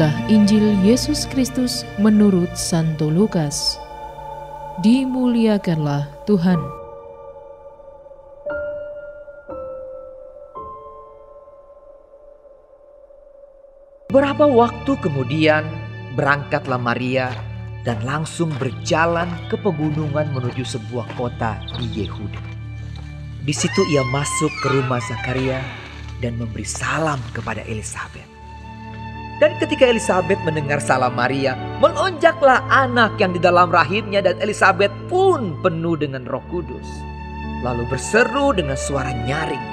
Inilah Injil Yesus Kristus menurut Santo Lukas. Dimuliakanlah Tuhan. Beberapa waktu kemudian berangkatlah Maria dan langsung berjalan ke pegunungan menuju sebuah kota di Yehuda. Di situ ia masuk ke rumah Zakaria dan memberi salam kepada Elisabet. Dan ketika Elisabet mendengar salam Maria, melonjaklah anak yang di dalam rahimnya dan Elisabet pun penuh dengan Roh Kudus. Lalu berseru dengan suara nyaring,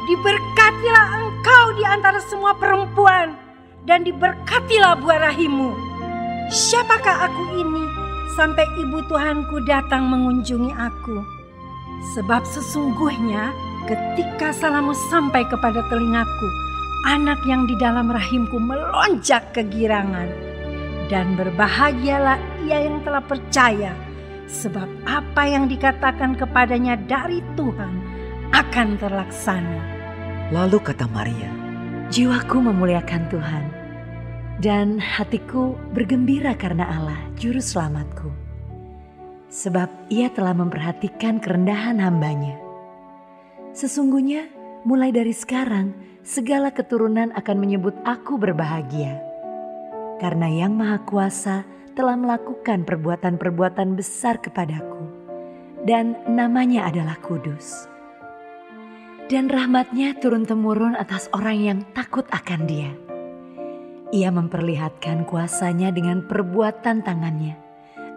"Diberkatilah engkau di antara semua perempuan, dan diberkatilah buah rahimmu. Siapakah aku ini sampai ibu Tuhanku datang mengunjungi aku? Sebab sesungguhnya ketika salammu sampai kepada telingaku, anak yang di dalam rahimku melonjak kegirangan. Dan berbahagialah ia yang telah percaya, sebab apa yang dikatakan kepadanya dari Tuhan akan terlaksana." Lalu kata Maria, "Jiwaku memuliakan Tuhan, dan hatiku bergembira karena Allah, Juru Selamatku. Sebab ia telah memperhatikan kerendahan hamba-Nya. Sesungguhnya mulai dari sekarang, segala keturunan akan menyebut aku berbahagia. Karena Yang Maha Kuasa telah melakukan perbuatan-perbuatan besar kepadaku, dan namanya adalah kudus. Dan rahmat-Nya turun-temurun atas orang yang takut akan Dia. Ia memperlihatkan kuasa-Nya dengan perbuatan tangan-Nya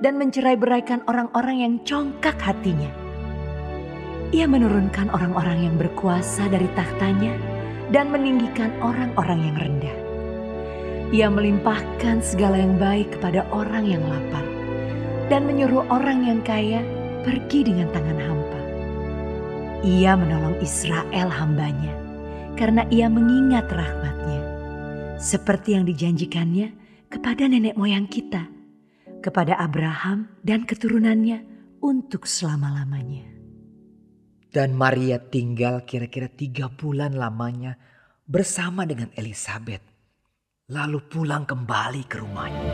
dan mencerai-beraikan orang-orang yang congkak hatinya. Ia menurunkan orang-orang yang berkuasa dari takhta-Nya dan meninggikan orang-orang yang rendah. Ia melimpahkan segala yang baik kepada orang yang lapar dan menyuruh orang yang kaya pergi dengan tangan hampa. Ia menolong Israel hamba-Nya karena ia mengingat rahmat-Nya, seperti yang dijanjikannya kepada nenek moyang kita, kepada Abraham dan keturunannya untuk selama-lamanya." dan Maria tinggal kira-kira 3 bulan lamanya bersama dengan Elisabet, lalu pulang kembali ke rumahnya.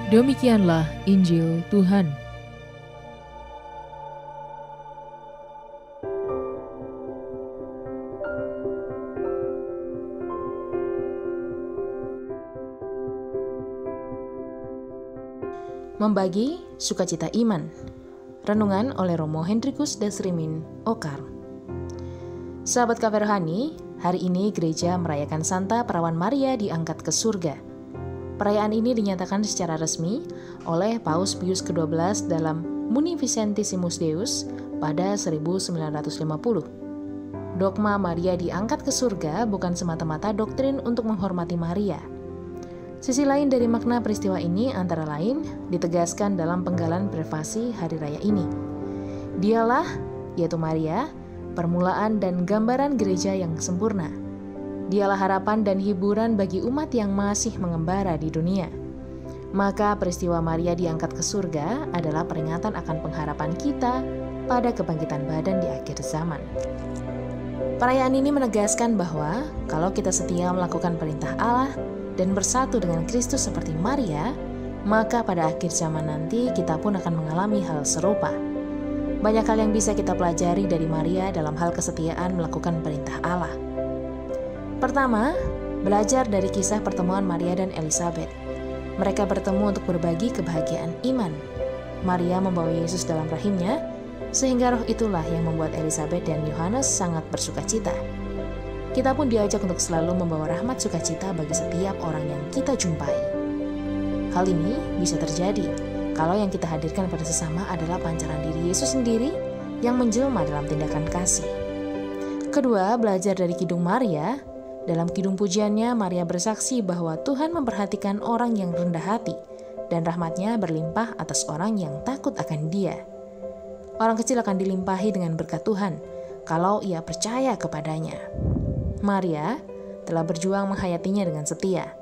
Demikianlah Injil Tuhan. Membagi sukacita iman. Renungan oleh Romo Hendrikus Dasrimin Okar. Sahabat KP Rohani, hari ini gereja merayakan Santa Perawan Maria diangkat ke surga. Perayaan ini dinyatakan secara resmi oleh Paus Pius ke-12 dalam Munificentissimus Deus pada 1950. Dogma Maria diangkat ke surga bukan semata-mata doktrin untuk menghormati Maria. Sisi lain dari makna peristiwa ini antara lain ditegaskan dalam penggalan privasi hari raya ini. Dialah, yaitu Maria, permulaan dan gambaran gereja yang sempurna. Dialah harapan dan hiburan bagi umat yang masih mengembara di dunia. Maka peristiwa Maria diangkat ke surga adalah peringatan akan pengharapan kita pada kebangkitan badan di akhir zaman. Perayaan ini menegaskan bahwa kalau kita setia melakukan perintah Allah dan bersatu dengan Kristus seperti Maria, maka pada akhir zaman nanti kita pun akan mengalami hal serupa. Banyak hal yang bisa kita pelajari dari Maria dalam hal kesetiaan melakukan perintah Allah. Pertama, belajar dari kisah pertemuan Maria dan Elisabet. Mereka bertemu untuk berbagi kebahagiaan iman. Maria membawa Yesus dalam rahimnya, sehingga roh itulah yang membuat Elisabet dan Yohanes sangat bersukacita. Kita pun diajak untuk selalu membawa rahmat sukacita bagi setiap orang yang kita jumpai. Hal ini bisa terjadi kalau yang kita hadirkan pada sesama adalah pancaran diri Yesus sendiri yang menjelma dalam tindakan kasih. Kedua, belajar dari Kidung Maria. Dalam kidung pujiannya, Maria bersaksi bahwa Tuhan memperhatikan orang yang rendah hati dan rahmat-Nya berlimpah atas orang yang takut akan Dia. Orang kecil akan dilimpahi dengan berkat Tuhan kalau ia percaya kepadanya. Maria telah berjuang menghayatinya dengan setia.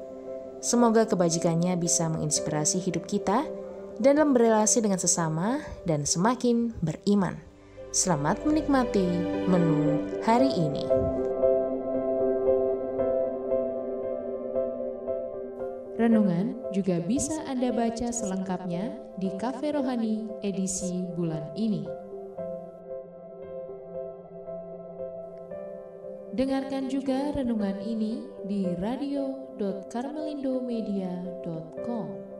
Semoga kebajikannya bisa menginspirasi hidup kita dalam berelasi dengan sesama dan semakin beriman. Selamat menikmati menu hari ini. Renungan juga bisa Anda baca selengkapnya di Cafe Rohani edisi bulan ini. Dengarkan juga renungan ini di radio.karmelindomedia.com.